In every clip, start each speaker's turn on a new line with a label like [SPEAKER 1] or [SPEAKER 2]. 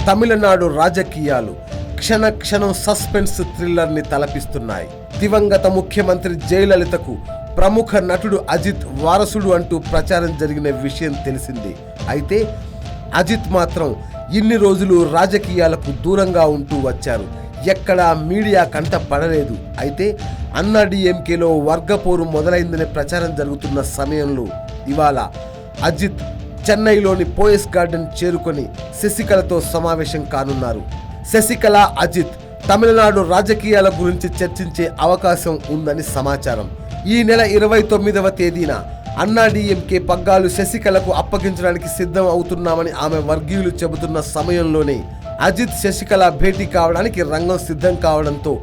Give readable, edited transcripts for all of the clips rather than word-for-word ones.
[SPEAKER 1] తమిళనాడు రాజకీయాలు క్షణ క్షణం సస్పెన్స్ థ్రిల్లర్ ని తలపిస్తున్నాయి. దివంగత ముఖ్యమంత్రి జయలలితకు ప్రముఖ నటుడు అజిత్ వారసుడు అంటూ ప్రచారం జరిగిన విషయం తెలిసిందే. అయితే అజిత్ మాత్రం ఇన్ని రోజులు రాజకీయాలకు దూరంగా ఉంటూ వచ్చారు. ఎక్కడా మీడియా కంట పడలేదు. అయితే అన్నాడీఎంకేలో వర్గపోరు మొదలైందనే ప్రచారం జరుగుతున్న సమయంలో ఇవాళ అజిత్ చెన్నైలోని పోయస్ గార్డెన్ చేరుకొని శశికళతో సమావేశం కానున్నారు. శశికళ అజిత్ తమిళనాడు రాజకీయాల గురించి చర్చించే అవకాశం ఉందని సమాచారం. ఈ నెల 29వ తేదీన అన్నాడీఎంకే పగ్గాలు శశికళకు అప్పగించడానికి సిద్ధం అవుతున్నామని ఆమె వర్గీయులు చెబుతున్న సమయంలోనే అజిత్ శశికళ భేటీ కావడానికి రంగం సిద్ధం కావడంతో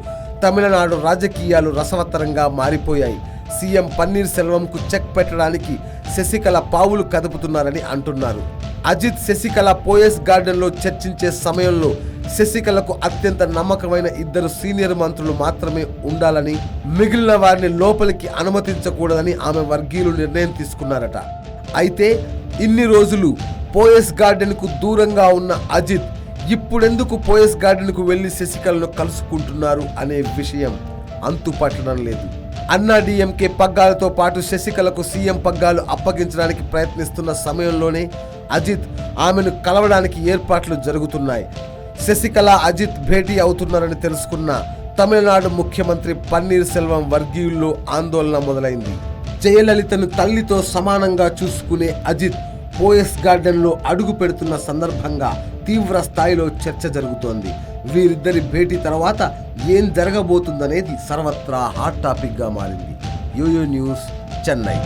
[SPEAKER 1] తమిళనాడు రాజకీయాలు రసవత్తరంగా మారిపోయాయి. సీఎం పన్నీర్ సెల్వంకు చెక్ పెట్టడానికి శశికళ పావులు కదుపుతున్నారని అంటున్నారు. అజిత్ శశికళ పోయస్ గార్డెన్లో చర్చించే సమయంలో శశికళకు అత్యంత నమ్మకమైన 2 సీనియర్ మంత్రులు మాత్రమే ఉండాలని, మిగిలిన వారిని లోపలికి అనుమతించకూడదని ఆమె వర్గీయులు నిర్ణయం తీసుకున్నారట. అయితే ఇన్ని రోజులు పోయస్ గార్డెన్కు దూరంగా ఉన్న అజిత్ ఇప్పుడెందుకు పోయస్ గార్డెన్కు వెళ్లి శశికళను కలుసుకుంటున్నారు అనే విషయం అంతుపట్టడం లేదు. అన్నాడీఎంకే పగ్గాలతో పాటు శశికళకు సీఎం పగ్గాలు అప్పగించడానికి ప్రయత్నిస్తున్న సమయంలోనే అజిత్ ఆమెను కలవడానికి ఏర్పాట్లు జరుగుతున్నాయి. శశికళ అజిత్ భేటీ అవుతున్నారని తెలుసుకున్న తమిళనాడు ముఖ్యమంత్రి పన్నీర్ సెల్వం వర్గీయుల్లో ఆందోళన మొదలైంది. జయలలితను తల్లితో సమానంగా చూసుకునే అజిత్ పోయస్ గార్డెన్లో అడుగు పెడుతున్న సందర్భంగా తీవ్ర స్థాయిలో చర్చ జరుగుతోంది. వీరిద్దరి భేటీ తర్వాత ఏం జరగబోతుందనేది సర్వత్రా హాట్ టాపిక్ గా మారింది. YoYo news, Chennai.